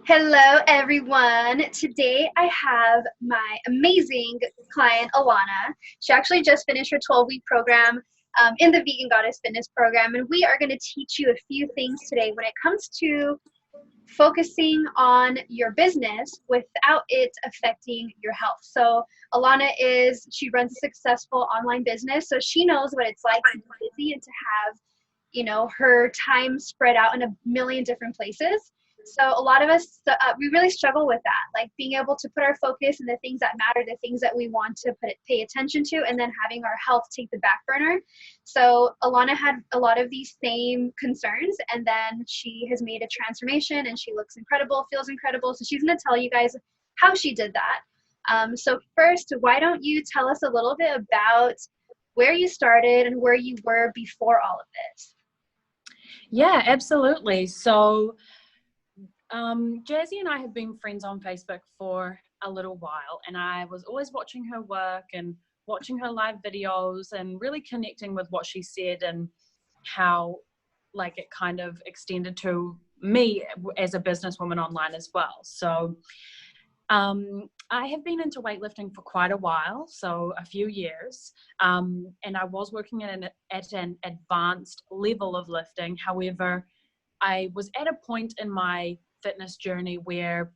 Hello, everyone. Today I have my amazing client, Alana. She actually just finished her 12-week program in the Vegan Goddess Fitness program, and we are going to teach you a few things today when it comes to focusing on your business without it affecting your health. So, she runs a successful online business, so she knows what it's like to be busy and to have her time spread out in a million different places. So a lot of us, we really struggle with that, like being able to put our focus in the things that matter, the things that we want to pay attention to, and then having our health take the back burner. So Alana had a lot of these same concerns, and then she has made a transformation, and she looks incredible, feels incredible. So she's going to tell you guys how she did that. So first, why don't you tell us a little bit about where you started and where you were before all of this? Yeah, absolutely. So, Jazzy and I have been friends on Facebook for a little while, and I was always watching her work and watching her live videos and really connecting with what she said and how, like, it kind of extended to me as a businesswoman online as well. So, I have been into weightlifting for quite a while, so a few years, and I was working at an advanced level of lifting. However, I was at a point in my fitness journey where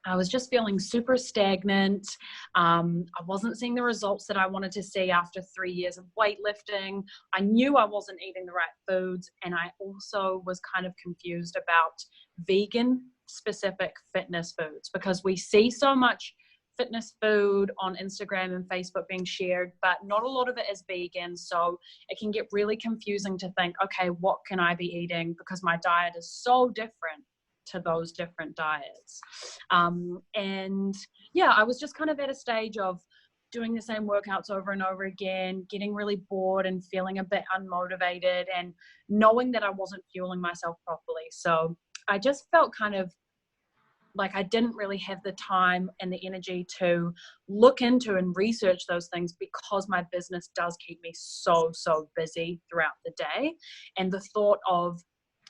I was just feeling super stagnant. I wasn't seeing the results that I wanted to see after 3 years of weightlifting. I knew I wasn't eating the right foods, and I also was kind of confused about vegan specific fitness foods because we see so much fitness food on Instagram and Facebook being shared, but not a lot of it is vegan. So it can get really confusing to think, okay, what can I be eating? Because my diet is so different to those different diets. And yeah, I was just kind of at a stage of doing the same workouts over and over again, getting really bored and feeling a bit unmotivated and knowing that I wasn't fueling myself properly. So I just felt kind of like I didn't really have the time and the energy to look into and research those things because my business does keep me so busy throughout the day. And the thought of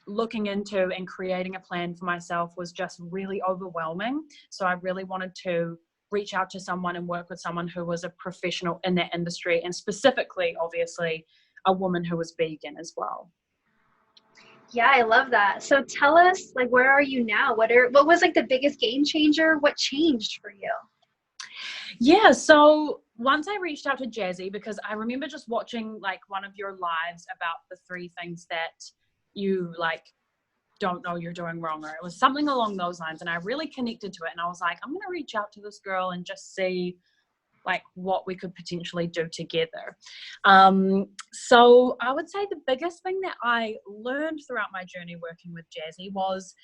looking into and creating a plan for myself was just really overwhelming. So I really wanted to reach out to someone and work with someone who was a professional in that industry, and specifically, obviously, a woman who was vegan as well. Yeah, I love that. So tell us, like, where are you now? What was like the biggest game changer? What changed for you? Yeah, so once I reached out to Jazzy, because I remember just watching like one of your lives about the three things that you like don't know you're doing wrong, or it was something along those lines, and I really connected to it, and I was like, I'm going to reach out to this girl and just see like what we could potentially do together. So I would say the biggest thing that I learned throughout my journey working with Jazzy was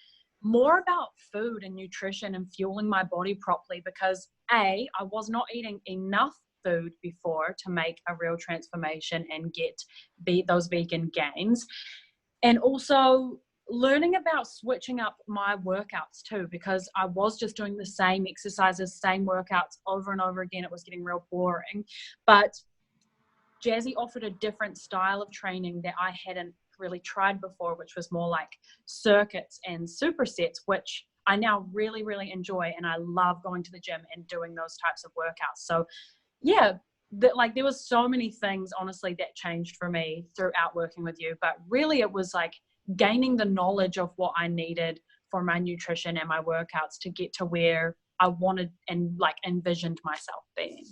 more about food and nutrition and fueling my body properly, because I was not eating enough food before to make a real transformation and get those vegan gains. And also learning about switching up my workouts too, because I was just doing the same exercises, same workouts over and over again. It was getting real boring. But Jazzy offered a different style of training that I hadn't really tried before, which was more like circuits and supersets, which I now really enjoy. And I love going to the gym and doing those types of workouts. So yeah, like there was so many things honestly that changed for me throughout working with you, but really it was like gaining the knowledge of what I needed for my nutrition and my workouts to get to where I wanted and like envisioned myself being.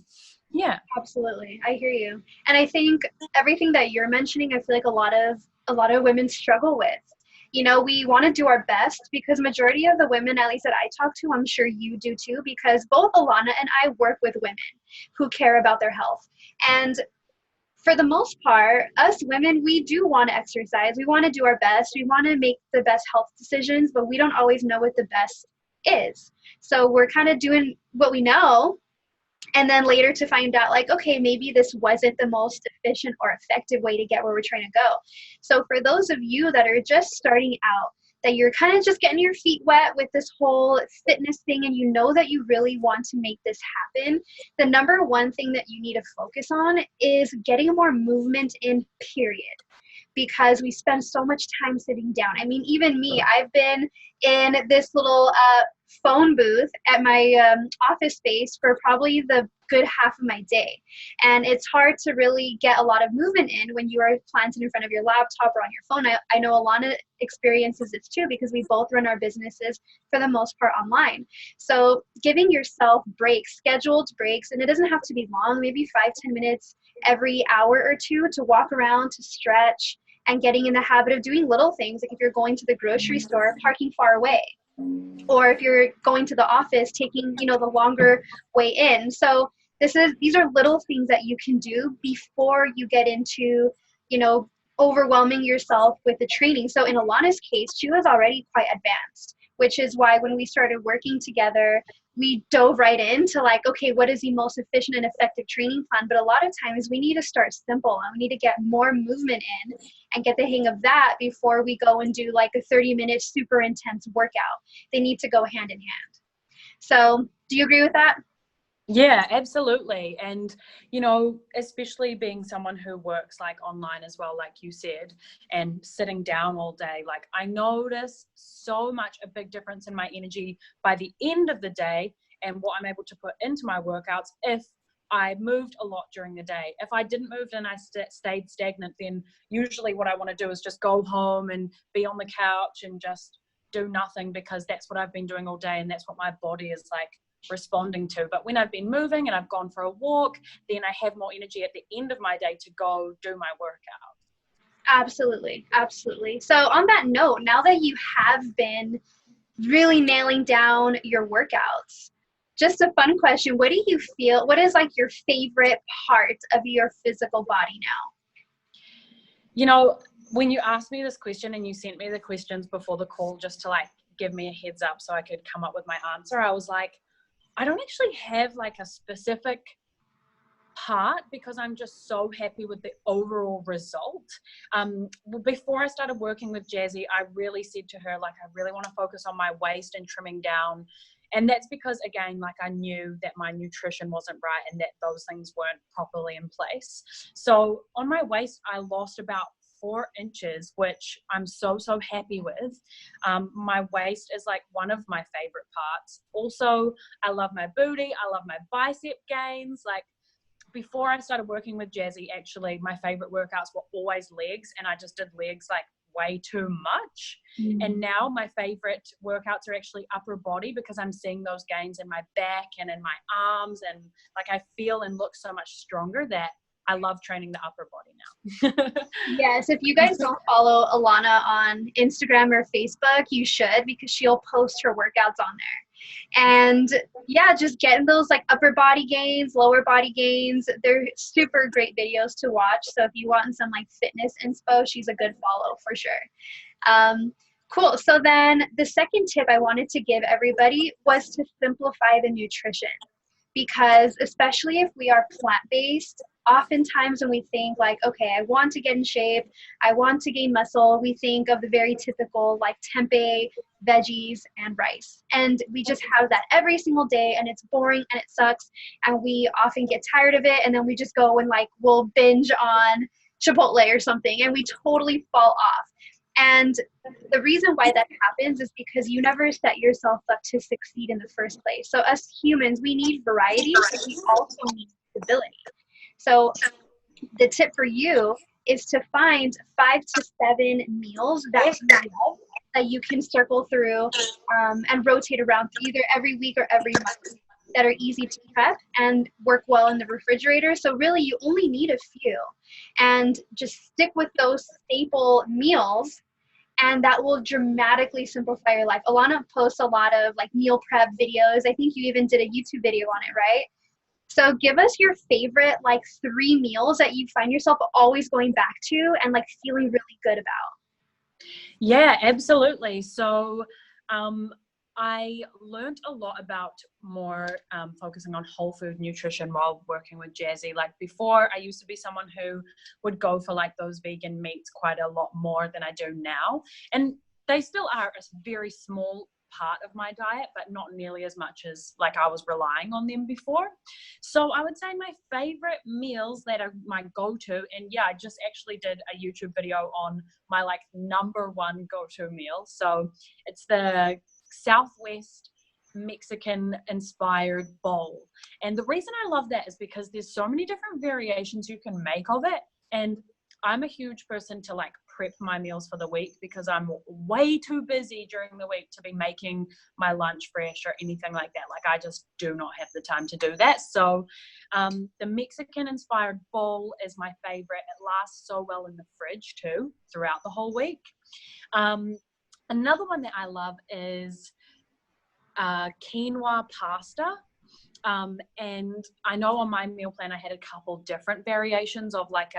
Yeah. Absolutely. I hear you. And I think everything that you're mentioning, I feel like a lot of women struggle with. We want to do our best because majority of the women, at least that I talk to, I'm sure you do too, because both Alana and I work with women who care about their health. And for the most part, us women, we do want to exercise. We want to do our best. We want to make the best health decisions, but we don't always know what the best is. So we're kind of doing what we know, and then later to find out like, okay, maybe this wasn't the most efficient or effective way to get where we're trying to go. So for those of you that are just starting out, that you're kind of just getting your feet wet with this whole fitness thing, and you know that you really want to make this happen, the number one thing that you need to focus on is getting more movement in, period. because we spend so much time sitting down. I mean, even me, I've been in this little phone booth at my office space for probably the good half of my day. And it's hard to really get a lot of movement in when you are planted in front of your laptop or on your phone. I know Alana experiences this too, because we both run our businesses for the most part online. So giving yourself breaks, scheduled breaks, and it doesn't have to be long, maybe 5-10 minutes every hour or two to walk around, to stretch, and getting in the habit of doing little things. Like if you're going to the grocery store, parking far away, or if you're going to the office, taking, the longer way in. So these are little things that you can do before you get into, overwhelming yourself with the training. So in Alana's case, she was already quite advanced, which is why when we started working together, we dove right into like, okay, what is the most efficient and effective training plan? But a lot of times we need to start simple and we need to get more movement in and get the hang of that before we go and do like a 30-minute super intense workout. They need to go hand in hand. So do you agree with that? Yeah, absolutely. And, especially being someone who works like online as well, like you said, and sitting down all day, like I notice so much a big difference in my energy by the end of the day and what I'm able to put into my workouts if I moved a lot during the day. If I didn't move and I stayed stagnant, then usually what I want to do is just go home and be on the couch and just do nothing, because that's what I've been doing all day and that's what my body is like responding to. But when I've been moving and I've gone for a walk, then I have more energy at the end of my day to go do my workout. Absolutely. Absolutely. So on that note, now that you have been really nailing down your workouts, just a fun question, what do you feel, what is like your favorite part of your physical body now? When you asked me this question and you sent me the questions before the call just to like give me a heads up so I could come up with my answer, I was like, I don't actually have like a specific part, because I'm just so happy with the overall result. Before I started working with Jazzy, I really said to her, like, I really want to focus on my waist and trimming down. And that's because, again, like I knew that my nutrition wasn't right and that those things weren't properly in place. So on my waist, I lost about 4 inches, which I'm so happy with. My waist is like one of my favorite parts. Also, I love my booty. I love my bicep gains. Like, before I started working with Jazzy, actually, my favorite workouts were always legs, and I just did legs like way too much. And now my favorite workouts are actually upper body, because I'm seeing those gains in my back and in my arms, and like I feel and look so much stronger that I love training the upper body now. Yes, if you guys don't follow Alana on Instagram or Facebook, you should, because she'll post her workouts on there. And yeah, just getting those like upper body gains, lower body gains. They're super great videos to watch. So if you want some like fitness inspo, she's a good follow for sure. Cool. So then the second tip I wanted to give everybody was to simplify the nutrition, because especially if we are plant-based, oftentimes when we think like, okay, I want to get in shape, I want to gain muscle, we think of the very typical like tempeh, veggies, and rice. And we just have that every single day, and it's boring and it sucks, and we often get tired of it, and then we just go and like we'll binge on Chipotle or something, and we totally fall off. And the reason why that happens is because you never set yourself up to succeed in the first place. So us humans, we need variety, but we also need stability. So the tip for you is to find 5 to 7 meals that you love, that you can circle through and rotate around either every week or every month, that are easy to prep and work well in the refrigerator. So really you only need a few, and just stick with those staple meals, and that will dramatically simplify your life. Alana posts a lot of like meal prep videos. I think you even did a YouTube video on it, right? So give us your favorite like 3 meals that you find yourself always going back to and like feeling really good about. Yeah, absolutely. So I learned a lot about more focusing on whole food nutrition while working with Jazzy. Like before, I used to be someone who would go for like those vegan meats quite a lot more than I do now. And they still are a very small part of my diet, but not nearly as much as like I was relying on them before. So I would say my favorite meals that are my go-to, and yeah, I just actually did a YouTube video on my like number one go-to meal. So it's the Southwest Mexican inspired bowl. And the reason I love that is because there's so many different variations you can make of it. And I'm a huge person to like prep my meals for the week because I'm way too busy during the week to be making my lunch fresh or anything like that. Like I just do not have the time to do that. So the Mexican inspired bowl is my favorite. It lasts so well in the fridge too throughout the whole week. Another one that I love is quinoa pasta. And I know on my meal plan I had a couple different variations of like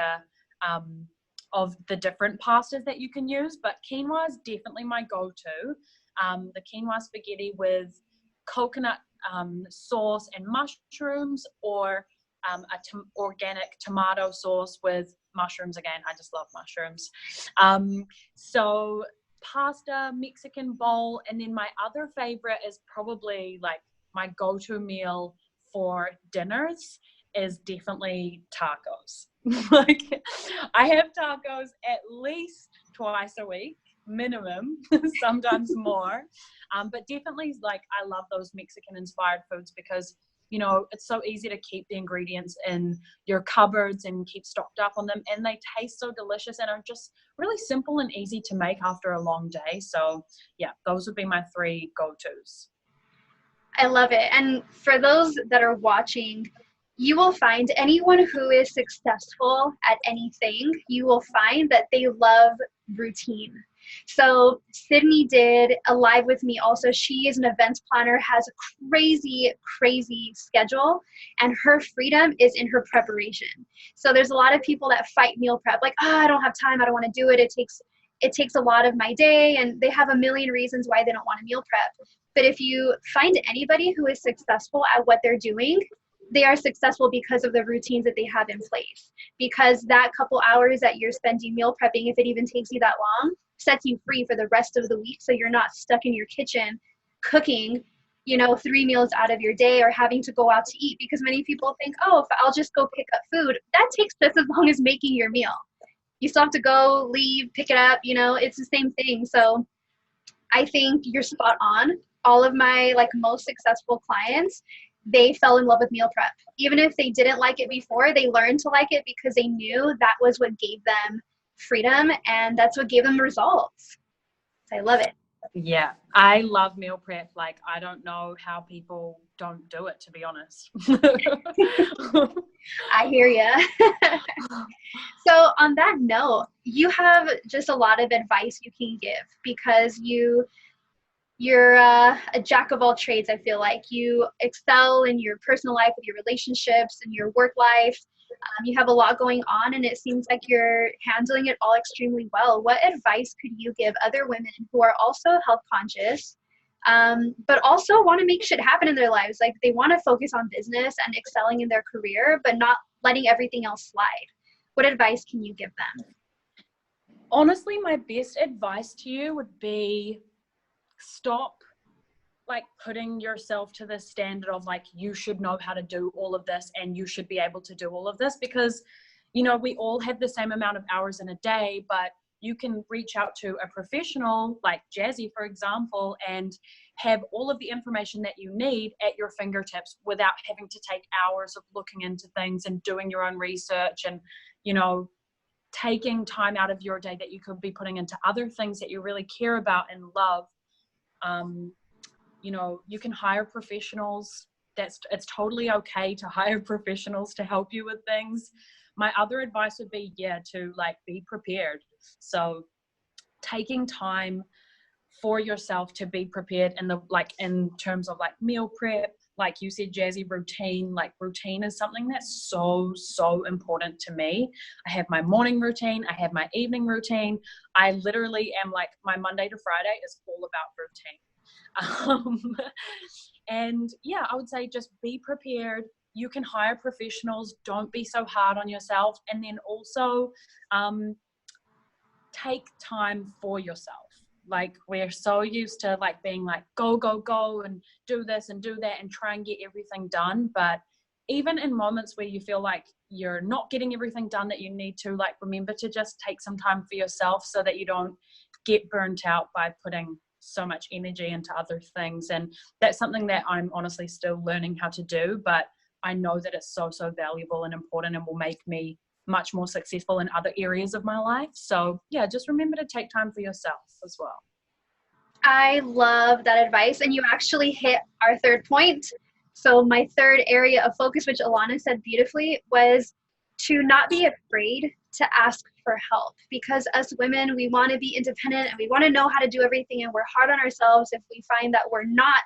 of the different pastas that you can use, but quinoa is definitely my go-to. The quinoa spaghetti with coconut sauce and mushrooms, or organic tomato sauce with mushrooms again. I just love mushrooms. So pasta, Mexican bowl, and then my other favorite is probably like my go-to meal for dinners is definitely tacos. Like I have tacos at least twice a week minimum, sometimes more, but definitely like I love those Mexican inspired foods because you know it's so easy to keep the ingredients in your cupboards and keep stocked up on them, and they taste so delicious and are just really simple and easy to make after a long day. So yeah, those would be my three go-tos. I love it. And for those that are watching, you will find anyone who is successful at anything, you will find that they love routine. So Sydney did a live with me also. She is an events planner, has a crazy, crazy schedule, and her freedom is in her preparation. So there's a lot of people that fight meal prep, like, oh, I don't have time, I don't want to do it. It takes a lot of my day, and they have a million reasons why they don't want to meal prep. But if you find anybody who is successful at what they're doing, they are successful because of the routines that they have in place. Because that couple hours that you're spending meal prepping, if it even takes you that long, sets you free for the rest of the week. So you're not stuck in your kitchen cooking, 3 meals out of your day or having to go out to eat. Because many people think, oh, if I'll just go pick up food, that takes just as long as making your meal. You still have to go, leave, pick it up, it's the same thing. So I think you're spot on. All of my most successful clients, they fell in love with meal prep. Even if they didn't like it before, they learned to like it because they knew that was what gave them freedom and that's what gave them results. So I love it. Yeah, I love meal prep. Like, I don't know how people don't do it, to be honest. I hear you. So on that note, you have just a lot of advice you can give because you're a jack of all trades. I feel like you excel in your personal life with your relationships and your work life. You have a lot going on, and it seems like you're handling it all extremely well. What advice could you give other women who are also health conscious, but also want to make shit happen in their lives? Like they want to focus on business and excelling in their career, but not letting everything else slide. What advice can you give them? Honestly, my best advice to you would be stop putting yourself to the standard of you should know how to do all of this and you should be able to do all of this, because we all have the same amount of hours in a day, but you can reach out to a professional like Jazzy, for example, and have all of the information that you need at your fingertips without having to take hours of looking into things and doing your own research and taking time out of your day that you could be putting into other things that you really care about and love. You can hire professionals. It's totally okay to hire professionals to help you with things. My other advice would be, to be prepared. So taking time for yourself to be prepared in terms of meal prep, like you said, Jazzy, routine. Routine is something that's so, so important to me. I have my morning routine. I have my evening routine. I literally am my Monday to Friday is all about routine. And yeah, I would say just be prepared. You can hire professionals. Don't be so hard on yourself. And then also take time for yourself. Like we're so used to like being like go go go and do this and do that and try and get everything done, but even in moments where you feel like you're not getting everything done that you need to, like remember to just take some time for yourself so that you don't get burnt out by putting so much energy into other things. And that's something that I'm honestly still learning how to do, but I know that it's so valuable and important and will make me much more successful in other areas of my life. So yeah, just remember to take time for yourself as well. I love that advice. And you actually hit our third point. So, my third area of focus, which Alana said beautifully, was to not be afraid to ask for help. Because as women, we want to be independent and we want to know how to do everything. And we're hard on ourselves if we find that we're not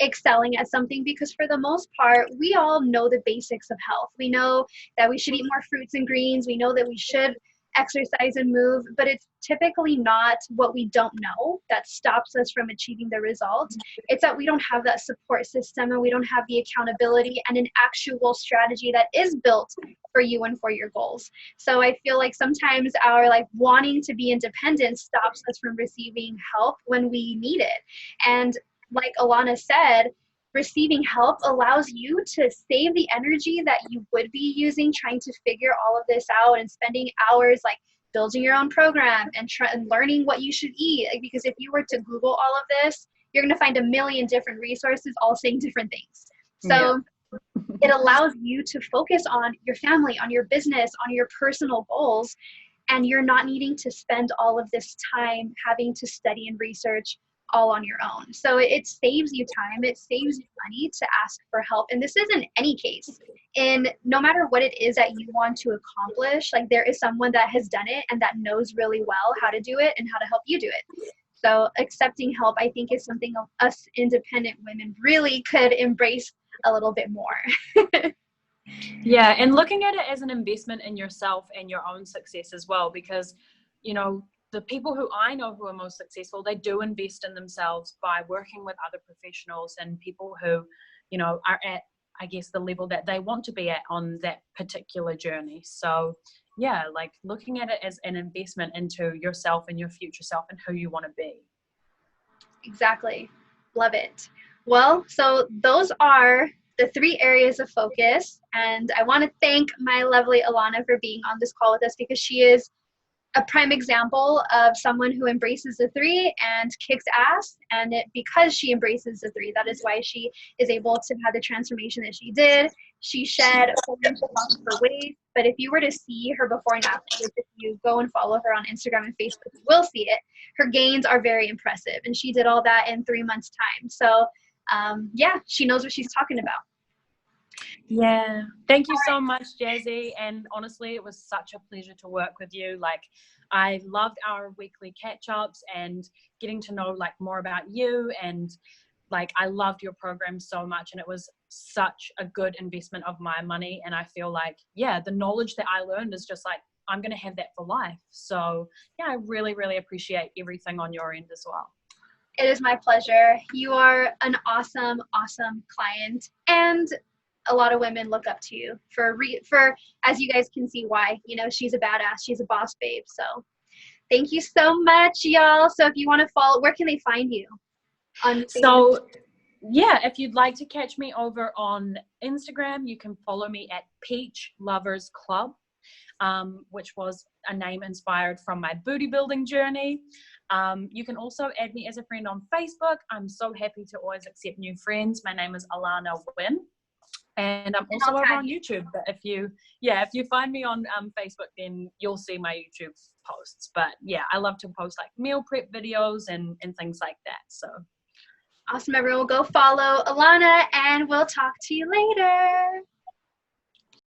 excelling at something, because for the most part we all know the basics of health. We know that we should eat more fruits and greens, we know that we should exercise and move, but it's typically not what we don't know that stops us from achieving the results. It's that we don't have that support system and we don't have the accountability and an actual strategy that is built for you and for your goals. So I feel like sometimes our like wanting to be independent stops us from receiving help when we need it. And like Alana said, receiving help allows you to save the energy that you would be using trying to figure all of this out and spending hours like building your own program and learning what you should eat. Like, because if you were to Google all of this, you're going to find a million different resources all saying different things. So it allows you to focus on your family, on your business, on your personal goals, and you're not needing to spend all of this time having to study and research all on your own. So it saves you time, it saves you money to ask for help. And this is in any case. In no matter what it is that you want to accomplish, like there is someone that has done it and that knows really well how to do it and how to help you do it. So accepting help, I think, is something us independent women really could embrace a little bit more. Yeah, and looking at it as an investment in yourself and your own success as well, because, you know, the people who I know who are most successful, they do invest in themselves by working with other professionals and people who, you know, are at, I guess, the level that they want to be at on that particular journey. So, yeah, like looking at it as an investment into yourself and your future self and who you want to be. Exactly. Love it. Well, so those are the three areas of focus. And I want to thank my lovely Alana for being on this call with us, because she is a prime example of someone who embraces the three and kicks ass. And because she embraces the three, that is why she is able to have the transformation that she did. She shed 4 inches off of her waist. But if you were to see her before and after, if you go and follow her on Instagram and Facebook, you will see it. Her gains are very impressive. And she did all that in 3 months' time. So yeah, she knows what she's talking about. Yeah, thank you so much, Jazzy. And honestly, it was such a pleasure to work with you. Like, I loved our weekly catch-ups and getting to know like more about you, and like I loved your program so much, and it was such a good investment of my money. And I feel like, yeah, the knowledge that I learned is just like I'm going to have that for life. So yeah, I really appreciate everything on your end as well. It is my pleasure. You are an awesome client, and a lot of women look up to you for as you guys can see why. You know, she's a badass, she's a boss babe. So thank you so much, y'all. So if you want to follow, where can they find you on Facebook? So yeah, if you'd like to catch me over on Instagram, you can follow me at Peach Lovers Club, which was a name inspired from my booty building journey. You can also add me as a friend on Facebook. I'm so happy to always accept new friends. My name is Alana Wynn. And I'm also over on YouTube. But if you find me on Facebook, then you'll see my YouTube posts. But yeah, I love to post like meal prep videos and things like that. So awesome, everyone. Go follow Alana, and we'll talk to you later.